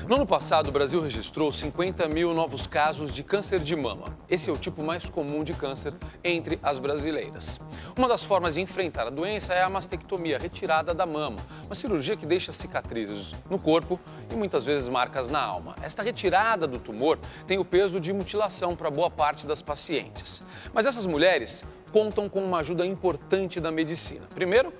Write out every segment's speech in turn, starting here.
No ano passado, o Brasil registrou 50 mil novos casos de câncer de mama. Esse é o tipo mais comum de câncer entre as brasileiras. Uma das formas de enfrentar a doença é a mastectomia, retirada da mama. Uma cirurgia que deixa cicatrizes no corpo e muitas vezes marcas na alma. Esta retirada do tumor tem o peso de mutilação para boa parte das pacientes. Mas essas mulheres contam com uma ajuda importante da medicina. Primeiro,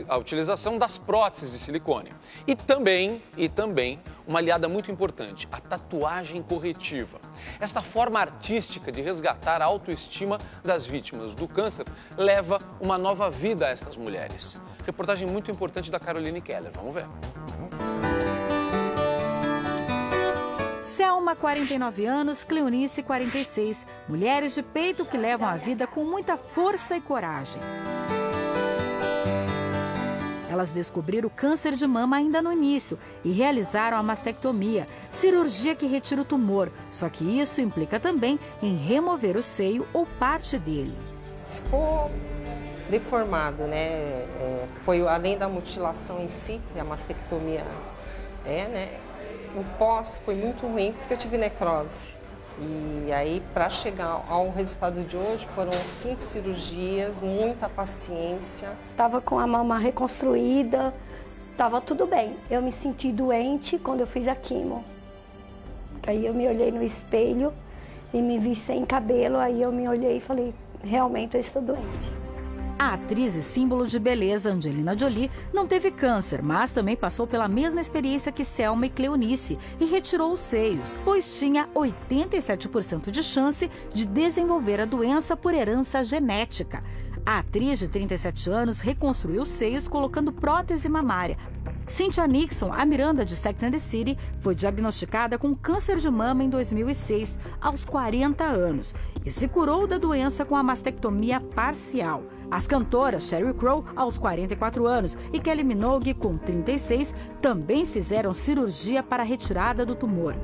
a utilização das próteses de silicone. E também uma aliada muito importante, a tatuagem corretiva. Esta forma artística de resgatar a autoestima das vítimas do câncer leva uma nova vida a estas mulheres. Reportagem muito importante da Caroline Keller. Vamos ver. Selma, 49 anos, Cleonice, 46. Mulheres de peito que levam a vida com muita força e coragem. Elas descobriram o câncer de mama ainda no início e realizaram a mastectomia, cirurgia que retira o tumor. Só que isso implica também em remover o seio ou parte dele. Ficou deformado, né? Foi além da mutilação em si, a mastectomia o pós foi muito ruim porque eu tive necrose. E aí, para chegar ao resultado de hoje, foram 5 cirurgias, muita paciência. Estava com a mama reconstruída, estava tudo bem. Eu me senti doente quando eu fiz a quimo. Aí eu me olhei no espelho e me vi sem cabelo, aí eu me olhei e falei, realmente eu estou doente. A atriz e símbolo de beleza Angelina Jolie não teve câncer, mas também passou pela mesma experiência que Selma e Cleonice e retirou os seios, pois tinha 87% de chance de desenvolver a doença por herança genética. A atriz de 37 anos reconstruiu os seios colocando prótese mamária. Cynthia Nixon, a Miranda de Sex and the City, foi diagnosticada com câncer de mama em 2006, aos 40 anos, e se curou da doença com a mastectomia parcial. As cantoras Sheryl Crow, aos 44 anos, e Kylie Minogue, com 36, também fizeram cirurgia para a retirada do tumor.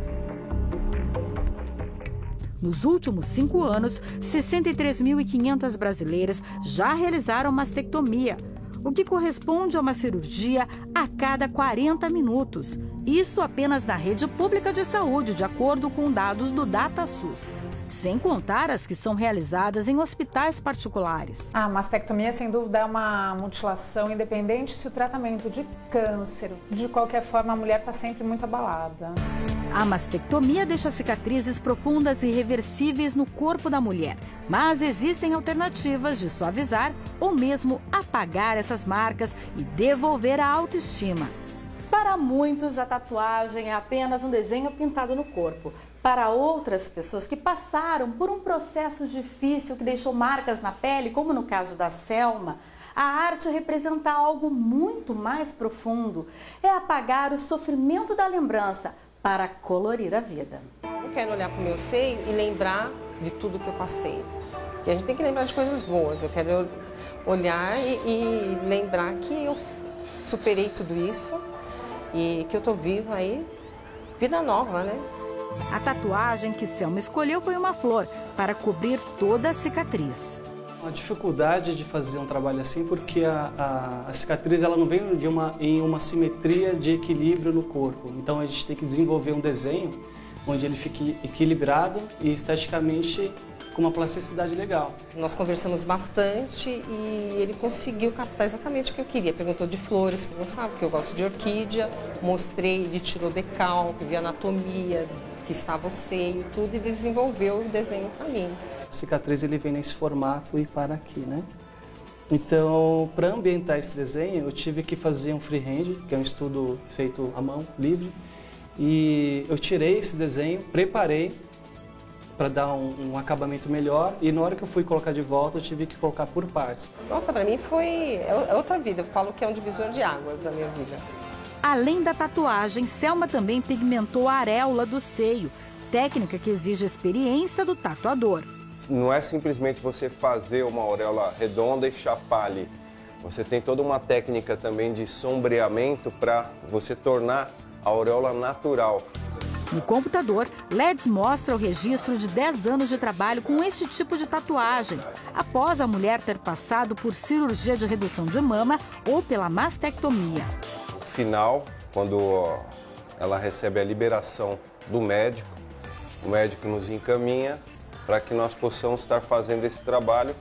Nos últimos 5 anos, 63.500 brasileiras já realizaram mastectomia, o que corresponde a uma cirurgia a cada 40 minutos. Isso apenas na rede pública de saúde, de acordo com dados do DataSUS. Sem contar as que são realizadas em hospitais particulares. A mastectomia, sem dúvida, é uma mutilação independente se o tratamento de câncer. De qualquer forma, a mulher está sempre muito abalada. A mastectomia deixa cicatrizes profundas e irreversíveis no corpo da mulher. Mas existem alternativas de suavizar ou mesmo apagar essas marcas e devolver a autoestima. Para muitos, a tatuagem é apenas um desenho pintado no corpo. Para outras pessoas que passaram por um processo difícil que deixou marcas na pele, como no caso da Selma, a arte representa algo muito mais profundo. É apagar o sofrimento da lembrança para colorir a vida. Eu quero olhar para o meu seio e lembrar de tudo que eu passei. E a gente tem que lembrar de coisas boas. Eu quero olhar e lembrar que eu superei tudo isso e que eu estou viva aí, vida nova, né? A tatuagem que Selma escolheu foi uma flor para cobrir toda a cicatriz. A dificuldade de fazer um trabalho assim porque a cicatriz ela não vem em uma simetria de equilíbrio no corpo. Então a gente tem que desenvolver um desenho onde ele fique equilibrado e esteticamente com uma plasticidade legal. Nós conversamos bastante e ele conseguiu captar exatamente o que eu queria. Perguntou de flores, que eu gostava, porque eu gosto de orquídea. Mostrei, ele tirou decalque, viu a anatomia, que estava o seio, tudo, e desenvolveu o desenho para mim. A cicatriz ele vem nesse formato e para aqui, né? Então, para ambientar esse desenho, eu tive que fazer um freehand, que é um estudo feito à mão, livre, e eu tirei esse desenho, preparei para dar um acabamento melhor, e na hora que eu fui colocar de volta, eu tive que colocar por partes. Nossa, para mim foi outra vida, eu falo que é um divisor de águas na minha vida. Além da tatuagem, Selma também pigmentou a areola do seio, técnica que exige experiência do tatuador. Não é simplesmente você fazer uma auréola redonda e chapar ali. Você tem toda uma técnica também de sombreamento para você tornar a auréola natural. No computador, LEDs mostra o registro de 10 anos de trabalho com este tipo de tatuagem, após a mulher ter passado por cirurgia de redução de mama ou pela mastectomia. Final, quando ela recebe a liberação do médico, o médico nos encaminha para que nós possamos estar fazendo esse trabalho,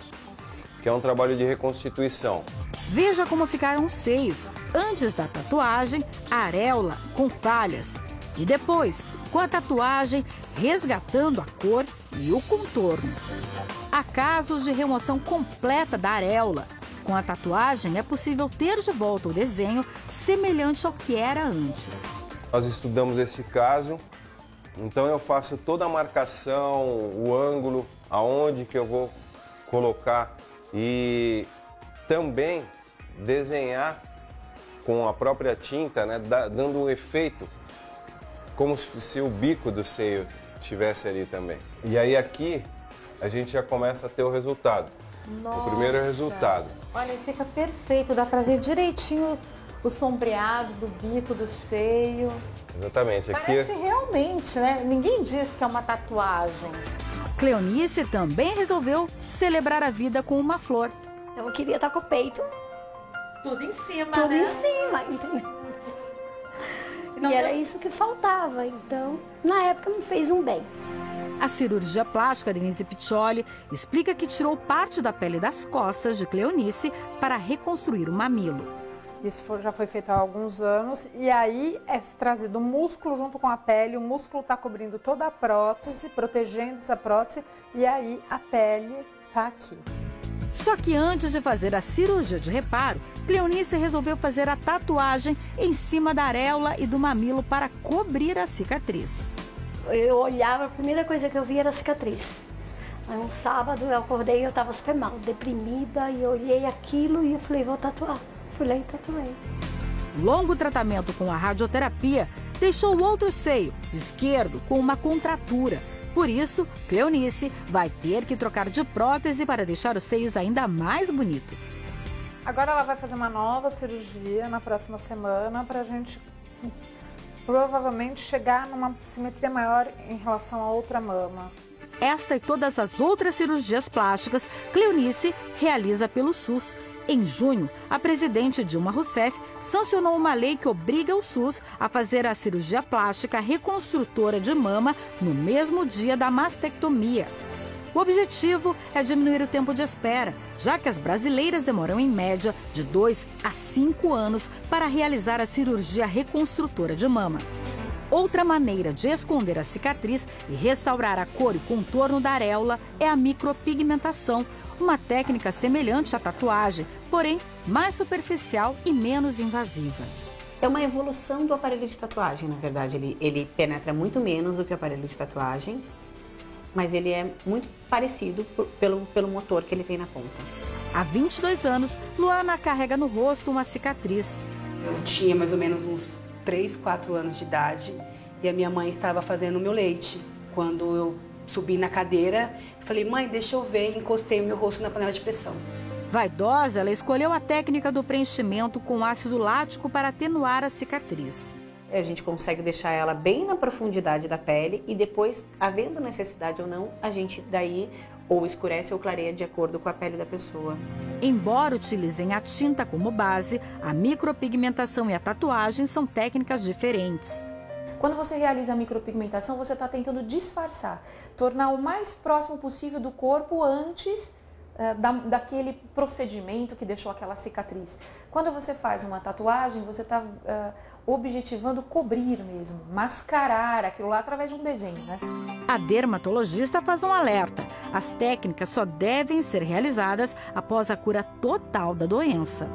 que é um trabalho de reconstituição. Veja como ficaram os seios antes da tatuagem, a areola com falhas e depois com a tatuagem resgatando a cor e o contorno. Há casos de remoção completa da areola. Com a tatuagem é possível ter de volta o desenho semelhante ao que era antes. Nós estudamos esse caso, então eu faço toda a marcação, o ângulo, aonde que eu vou colocar e também desenhar com a própria tinta, né, dando um efeito como se o bico do seio estivesse ali também. E aí aqui a gente já começa a ter o resultado. Nossa. O primeiro resultado. Olha, fica perfeito, dá pra ver direitinho o sombreado do bico do seio. Exatamente. Parece realmente, né? Ninguém diz que é uma tatuagem. Cleonice também resolveu celebrar a vida com uma flor. Então eu queria estar com o peito. Tudo em cima, Tudo né? em cima, entendeu? Não E era deu- isso que faltava, então na época me fez um bem. A cirurgia plástica Denise Piccioli explica que tirou parte da pele das costas de Cleonice para reconstruir o mamilo. Isso já foi feito há alguns anos e aí é trazido o músculo junto com a pele, o músculo está cobrindo toda a prótese, protegendo essa prótese e aí a pele está aqui. Só que antes de fazer a cirurgia de reparo, Cleonice resolveu fazer a tatuagem em cima da areola e do mamilo para cobrir a cicatriz. Eu olhava, a primeira coisa que eu via era a cicatriz. Aí um sábado eu acordei e eu estava super mal, deprimida, e eu olhei aquilo e eu falei, vou tatuar. Fui lá e tatuei. Longo tratamento com a radioterapia deixou o outro seio, esquerdo, com uma contratura. Por isso, Cleonice vai ter que trocar de prótese para deixar os seios ainda mais bonitos. Agora ela vai fazer uma nova cirurgia na próxima semana para a gente provavelmente chegar numa simetria maior em relação à outra mama. Esta e todas as outras cirurgias plásticas, Cleonice realiza pelo SUS. Em junho, a presidente Dilma Rousseff sancionou uma lei que obriga o SUS a fazer a cirurgia plástica reconstrutora de mama no mesmo dia da mastectomia. O objetivo é diminuir o tempo de espera, já que as brasileiras demoram em média de 2 a 5 anos para realizar a cirurgia reconstrutora de mama. Outra maneira de esconder a cicatriz e restaurar a cor e contorno da areola é a micropigmentação, uma técnica semelhante à tatuagem, porém mais superficial e menos invasiva. É uma evolução do aparelho de tatuagem, na verdade. Ele penetra muito menos do que o aparelho de tatuagem, mas ele é muito parecido pelo motor que ele tem na ponta. Há 22 anos, Luana carrega no rosto uma cicatriz. Eu tinha mais ou menos uns 3, 4 anos de idade e a minha mãe estava fazendo o meu leite. Quando eu subi na cadeira, falei, mãe, deixa eu ver, e encostei o meu rosto na panela de pressão. Vaidosa, ela escolheu a técnica do preenchimento com ácido lático para atenuar a cicatriz. A gente consegue deixar ela bem na profundidade da pele e depois, havendo necessidade ou não, a gente daí ou escurece ou clareia de acordo com a pele da pessoa. Embora utilizem a tinta como base, a micropigmentação e a tatuagem são técnicas diferentes. Quando você realiza a micropigmentação, você está tentando disfarçar, tornar o mais próximo possível do corpo antes daquele procedimento que deixou aquela cicatriz. Quando você faz uma tatuagem, você está objetivando cobrir mesmo, mascarar aquilo lá através de um desenho, né? A dermatologista faz um alerta. As técnicas só devem ser realizadas após a cura total da doença.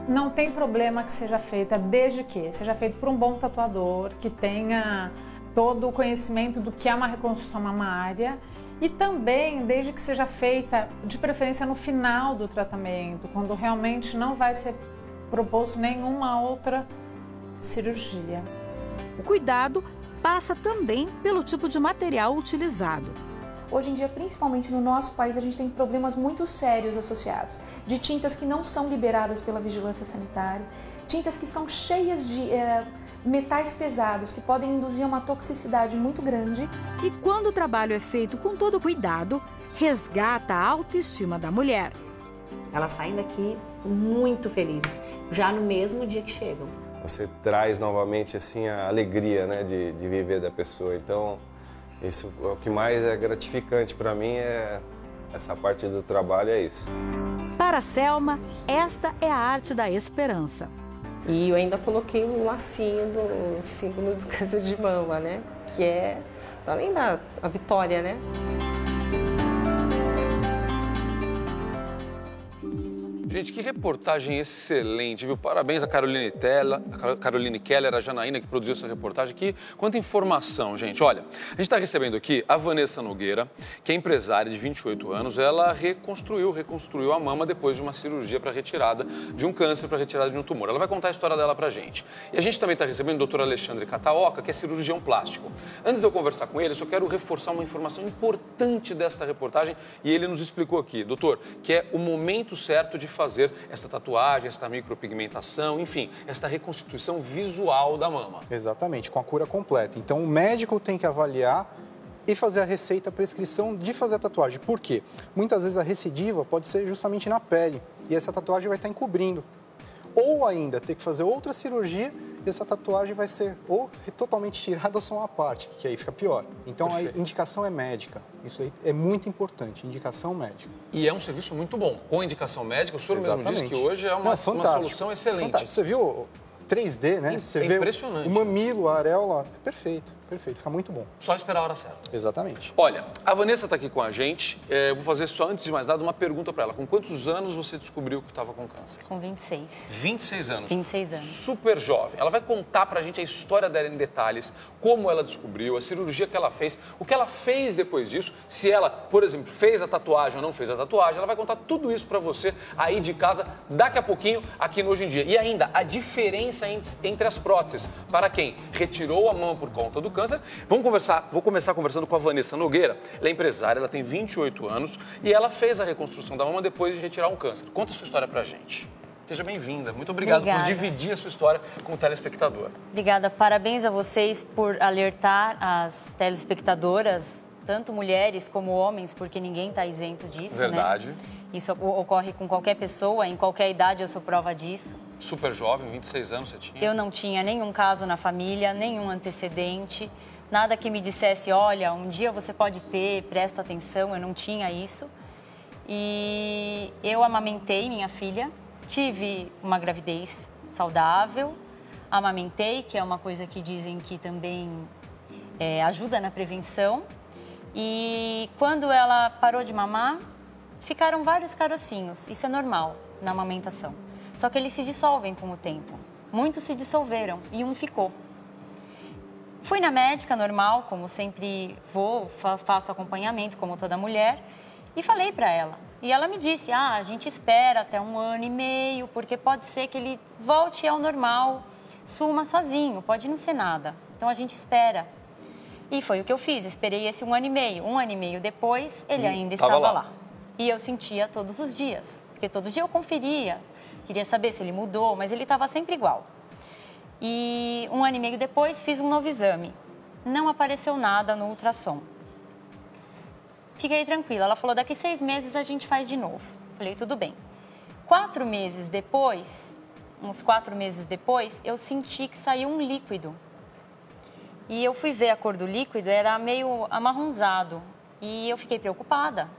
Não tem problema que seja feita, desde que seja feito por um bom tatuador, que tenha todo o conhecimento do que é uma reconstrução mamária e também desde que seja feita, de preferência, no final do tratamento, quando realmente não vai ser proposto nenhuma outra cirurgia. O cuidado passa também pelo tipo de material utilizado. Hoje em dia, principalmente no nosso país, a gente tem problemas muito sérios associados de tintas que não são liberadas pela vigilância sanitária, tintas que estão cheias de metais pesados que podem induzir uma toxicidade muito grande. E quando o trabalho é feito com todo cuidado, resgata a autoestima da mulher. Elas saem daqui muito felizes, já no mesmo dia que chegam. você traz novamente assim a alegria, né, de viver da pessoa. Então, isso é o que mais é gratificante para mim, essa parte do trabalho é isso. Para Selma, esta é a arte da esperança. E eu ainda coloquei um lacinho do símbolo do câncer de mama, né? Que é para lembrar a vitória, né? Gente, que reportagem excelente, viu? Parabéns a Caroline Keller, a Janaína que produziu essa reportagem aqui. Quanta informação, gente. Olha, a gente está recebendo aqui a Vanessa Nogueira, que é empresária de 28 anos. Ela reconstruiu a mama depois de uma cirurgia para retirada de um câncer, para retirada de um tumor. Ela vai contar a história dela pra gente. E a gente também está recebendo o Dr. Alexandre Cataoca, que é cirurgião plástico. Antes de eu conversar com ele, eu só quero reforçar uma informação importante desta reportagem e ele nos explicou aqui, doutor, que é o momento certo de fazer esta tatuagem, esta micropigmentação, enfim, esta reconstituição visual da mama. Exatamente, com a cura completa. Então, o médico tem que avaliar e fazer a receita, a prescrição de fazer a tatuagem. Por quê? Muitas vezes a recidiva pode ser justamente na pele e essa tatuagem vai estar encobrindo. Ou ainda ter que fazer outra cirurgia e essa tatuagem vai ser ou totalmente tirada ou só uma parte, que aí fica pior. Então, perfeito, a indicação é médica. Isso aí é muito importante, indicação médica. E é um serviço muito bom. Com indicação médica, o senhor mesmo disse que hoje é uma solução excelente. Fantástico. Você viu 3D, né? Você vê impressionante. O mamilo, a areola, perfeito, perfeito, fica muito bom. Só esperar a hora certa. Exatamente. Olha, a Vanessa está aqui com a gente. Eu vou fazer só, antes de mais nada, uma pergunta para ela. Com quantos anos você descobriu que estava com câncer? Com 26. 26 anos? 26 anos. Super jovem. Ela vai contar para a gente a história dela em detalhes, como ela descobriu, a cirurgia que ela fez, o que ela fez depois disso, se ela, por exemplo, fez a tatuagem ou não fez a tatuagem. Ela vai contar tudo isso para você aí de casa daqui a pouquinho aqui no Hoje em Dia. E ainda, a diferença entre as próteses. Para quem retirou a mama por conta do câncer. Vou começar conversando com a Vanessa Nogueira. Ela é empresária, ela tem 28 anos e ela fez a reconstrução da mama depois de retirar um câncer. Conta a sua história pra gente. Seja bem-vinda. Muito obrigado por dividir a sua história com o telespectador. Obrigada. Parabéns a vocês por alertar as telespectadoras, tanto mulheres como homens, porque ninguém está isento disso, verdade, né? Isso ocorre com qualquer pessoa, em qualquer idade, eu sou prova disso. Super jovem, 26 anos você tinha? Eu não tinha nenhum caso na família, nenhum antecedente, nada que me dissesse, olha, um dia você pode ter, presta atenção, eu não tinha isso. E eu amamentei minha filha, tive uma gravidez saudável, amamentei, que é uma coisa que dizem que também ajuda na prevenção. E quando ela parou de mamar, ficaram vários carocinhos, isso é normal na amamentação. Só que eles se dissolvem com o tempo. Muitos se dissolveram e um ficou. Fui na médica normal, como sempre vou, faço acompanhamento, como toda mulher, e falei para ela. E ela me disse, a gente espera até 1 ano e meio, porque pode ser que ele volte ao normal, suma sozinho, pode não ser nada. Então a gente espera. E foi o que eu fiz, esperei esse 1 ano e meio. 1 ano e meio depois, ele ainda estava lá. E eu sentia todos os dias, porque todo dia eu conferia, queria saber se ele mudou, mas ele estava sempre igual. E 1 ano e meio depois, fiz um novo exame. Não apareceu nada no ultrassom. Fiquei tranquila. Ela falou, daqui 6 meses a gente faz de novo. Falei, tudo bem. 4 meses depois, uns 4 meses depois, eu senti que saiu um líquido. E eu fui ver a cor do líquido, era meio amarronzado. E eu fiquei preocupada.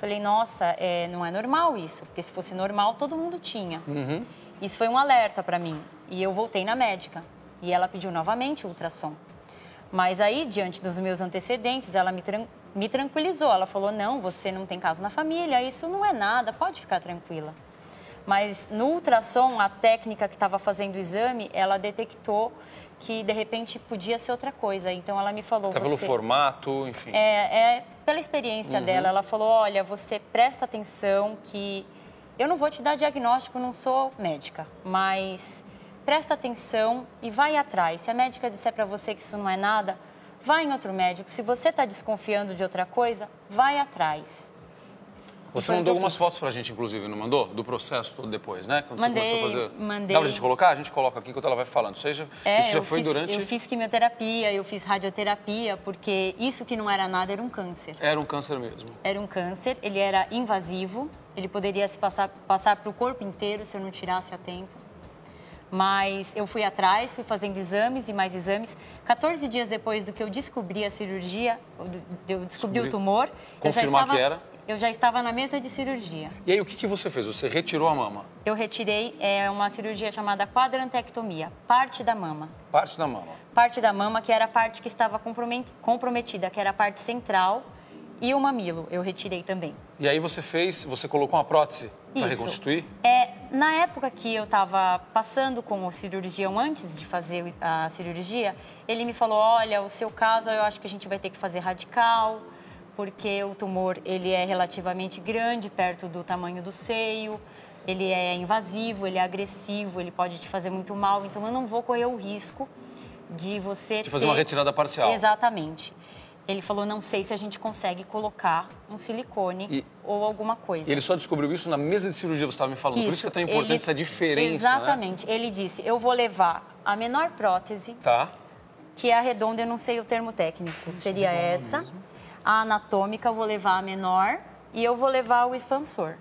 Falei, nossa, não é normal isso, porque se fosse normal, todo mundo tinha. Uhum. Isso foi um alerta para mim. E eu voltei na médica. E ela pediu novamente o ultrassom. Mas aí, diante dos meus antecedentes, ela me tranquilizou. Ela falou, não, você não tem caso na família, isso não é nada, pode ficar tranquila. Mas no ultrassom, a técnica que estava fazendo o exame, ela detectou que, de repente, podia ser outra coisa. Então, ela me falou... Até pelo formato, enfim. Pela experiência dela, ela falou, olha, você presta atenção que... Eu não vou te dar diagnóstico, não sou médica, mas presta atenção e vai atrás. Se a médica disser para você que isso não é nada, vai em outro médico. Se você está desconfiando de outra coisa, vai atrás. Você mandou algumas fotos pra gente, inclusive, não mandou? Do processo todo depois, né? Quando mandei, você começou a fazer... mandei. Dá pra gente colocar? A gente coloca aqui enquanto ela vai falando. Isso já foi durante... Eu fiz quimioterapia, eu fiz radioterapia, porque isso que não era nada era um câncer. Era um câncer mesmo. Era um câncer, ele era invasivo, ele poderia se passar para o corpo inteiro se eu não tirasse a tempo. Mas eu fui atrás, fui fazendo exames e mais exames. 14 dias depois do que eu descobri a cirurgia, eu descobri o tumor, eu já estava na mesa de cirurgia. E aí, o que você fez? Você retirou a mama? Eu retirei uma cirurgia chamada quadrantectomia, parte da mama. Parte da mama? Parte da mama, que era a parte que estava comprometida, que era a parte central, e o mamilo, eu retirei também. E aí você colocou uma prótese para reconstituir? Na época que eu estava passando com o cirurgião, antes de fazer a cirurgia, ele me falou, olha, o seu caso eu acho que a gente vai ter que fazer radical, porque o tumor ele é relativamente grande, perto do tamanho do seio, ele é invasivo, ele é agressivo, ele pode te fazer muito mal, então eu não vou correr o risco de você fazer uma retirada parcial. Exatamente. Ele falou, não sei se a gente consegue colocar um silicone ou alguma coisa. E ele só descobriu isso na mesa de cirurgia, você estava me falando. Por isso que é tão importante essa diferença, exatamente. Né? Ele disse, eu vou levar a menor prótese, que é a redonda, eu não sei o termo técnico, seria essa. Mesmo. A anatômica eu vou levar a menor e eu vou levar o expansor.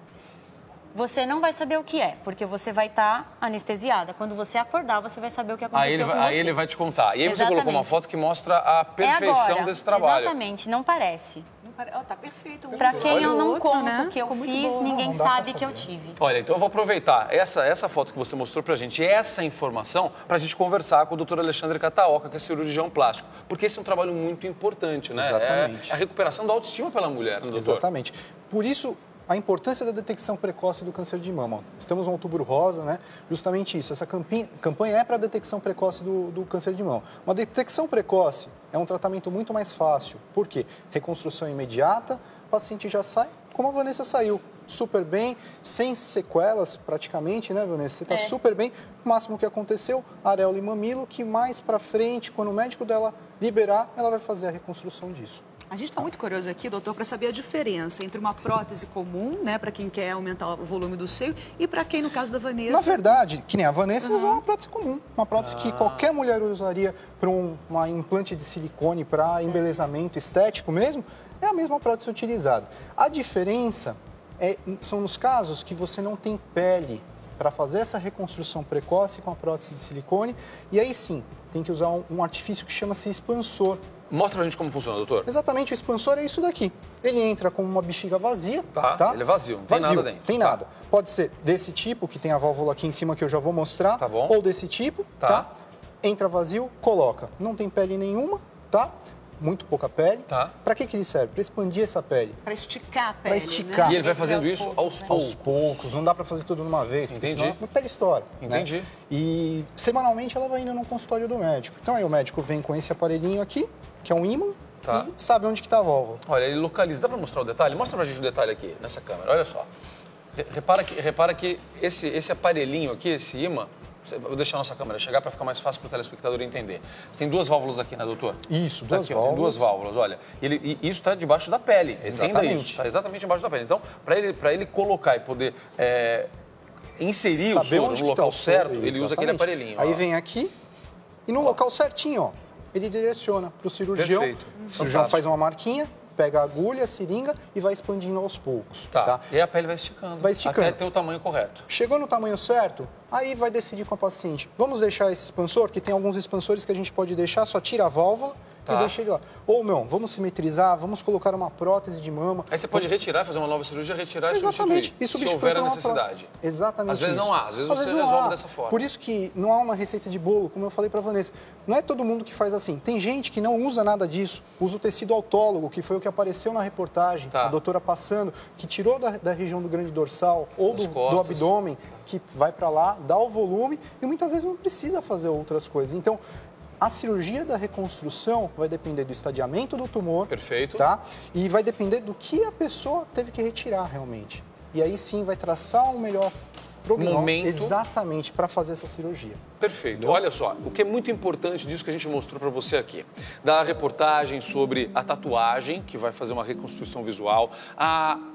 Você não vai saber o que é, porque você vai estar anestesiada. Quando você acordar, você vai saber o que aconteceu com você. Aí ele vai te contar. E aí você colocou uma foto que mostra a perfeição desse trabalho. Exatamente, não parece. Tá perfeito. Pra quem eu não conto o que eu fiz, ninguém sabe que eu tive. Olha, então eu vou aproveitar essa foto que você mostrou pra gente, essa informação, pra gente conversar com o Dr. Alexandre Cataoca, que é cirurgião plástico. Porque esse é um trabalho muito importante, né? Exatamente. É a recuperação da autoestima pela mulher, né, doutor? Exatamente. Por isso, a importância da detecção precoce do câncer de mama. Estamos no Outubro Rosa, né? Justamente isso. Essa campanha é para a detecção precoce do câncer de mama. Uma detecção precoce é um tratamento muito mais fácil. Por quê? Reconstrução imediata, o paciente já sai, como a Vanessa saiu, super bem, sem sequelas praticamente, né, Vanessa? Você está super bem. O máximo que aconteceu, areola e mamilo, que mais para frente, quando o médico dela liberar, ela vai fazer a reconstrução disso. A gente está muito curioso aqui, doutor, para saber a diferença entre uma prótese comum, né, para quem quer aumentar o volume do seio, e para quem, no caso da Vanessa... Na verdade, que nem a Vanessa usou uma prótese comum, uma prótese que qualquer mulher usaria para uma implante de silicone, para embelezamento estético mesmo, é a mesma prótese utilizada. A diferença são nos casos que você não tem pele para fazer essa reconstrução precoce com a prótese de silicone, e aí sim, tem que usar um artifício que chama-se expansor. Mostra pra gente como funciona, doutor. Exatamente, o expansor é isso daqui. Ele entra com uma bexiga vazia, tá? Ele é vazio, não tem nada dentro. Tem nada. Pode ser desse tipo, que tem a válvula aqui em cima que eu já vou mostrar, ou desse tipo, tá? Entra vazio, coloca. Não tem pele nenhuma, tá? Muito pouca pele. Para que ele serve? Para expandir essa pele. Para esticar a pele, Para esticar. Né? E ele vai fazendo isso aos poucos. Aos poucos. Não dá para fazer tudo de uma vez. Entendi. Senão a pele estoura. Entendi. Né? E semanalmente ela vai indo no consultório do médico. Então aí o médico vem com esse aparelhinho aqui, que é um ímã, e sabe onde que está a válvula. Olha, ele localiza. Dá para mostrar o detalhe? Mostra pra gente o detalhe aqui, nessa câmera. Olha só. Repara que esse aparelhinho aqui, esse ímã, vou deixar a nossa câmera chegar para ficar mais fácil para o telespectador entender. Você tem duas válvulas aqui, né, doutor? Isso, duas válvulas. Tem duas válvulas, olha. E isso está debaixo da pele. Exatamente. Entenda isso. Está exatamente debaixo da pele. Então, para ele colocar e poder inserir o soro no local certo, ele usa aquele aparelhinho. Aí vem aqui e no local certinho, ó, ele direciona para o cirurgião. Perfeito. O cirurgião faz uma marquinha, pega a agulha, a seringa e vai expandindo aos poucos. Tá. E aí a pele vai esticando. Vai esticando. Até ter o tamanho correto. Chegou no tamanho certo, aí vai decidir com a paciente. Vamos deixar esse expansor, que tem alguns expansores que a gente pode deixar, só tira a válvula e deixa ele lá. Ou não, vamos simetrizar, vamos colocar uma prótese de mama. Aí você pode retirar, fazer uma nova cirurgia, retirar Exatamente. E substituir. Se houver a necessidade. Exatamente. Às vezes isso. não há, às vezes você resolve dessa forma. Por isso que não há uma receita de bolo, como eu falei para Vanessa. Não é todo mundo que faz assim. Tem gente que não usa nada disso. Usa o tecido autólogo, que foi o que apareceu na reportagem, a doutora passando, que tirou da região do grande dorsal ou do abdômen, que vai para lá, dá o volume e muitas vezes não precisa fazer outras coisas. Então, a cirurgia da reconstrução vai depender do estadiamento do tumor. Perfeito. Tá? E vai depender do que a pessoa teve que retirar realmente. E aí sim vai traçar um melhor momento exatamente para fazer essa cirurgia. Perfeito. Entendeu? Olha só, o que é muito importante disso que a gente mostrou para você aqui, da reportagem sobre a tatuagem, que vai fazer uma reconstrução visual,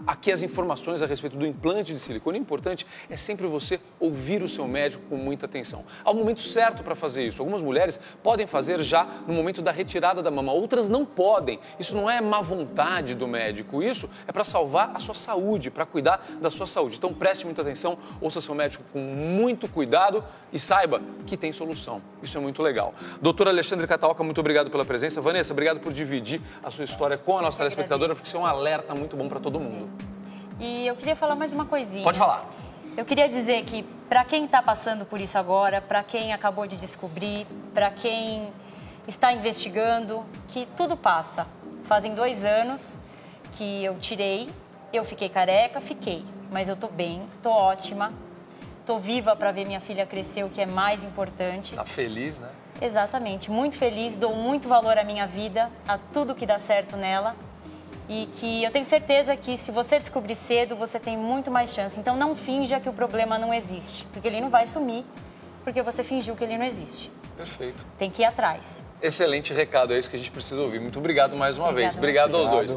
aqui as informações a respeito do implante de silicone. O importante é sempre você ouvir o seu médico com muita atenção. Há um momento certo para fazer isso. Algumas mulheres podem fazer já no momento da retirada da mama, outras não podem. Isso não é má vontade do médico, isso é para salvar a sua saúde, para cuidar da sua saúde. Então preste muita atenção, ouça seu médico com muito cuidado e saiba que tem solução. Isso é muito legal. Doutora Alexandre Catalca, muito obrigado pela presença. Vanessa, obrigado por dividir a sua história com a nossa telespectadora, porque isso é um alerta muito bom para todo mundo. E eu queria falar mais uma coisinha. Pode falar. Eu queria dizer que para quem está passando por isso agora, para quem acabou de descobrir, para quem está investigando, que tudo passa. Fazem 2 anos que eu tirei, eu fiquei careca, mas eu tô bem, tô ótima, tô viva para ver minha filha crescer, o que é mais importante. Tá feliz, né? Exatamente, muito feliz, dou muito valor à minha vida, a tudo que dá certo nela. E que eu tenho certeza que se você descobrir cedo, você tem muito mais chance. Então não finja que o problema não existe, porque ele não vai sumir, porque você fingiu que ele não existe. Perfeito. Tem que ir atrás. Excelente recado, é isso que a gente precisa ouvir. Muito obrigado mais uma vez. Obrigado aos dois.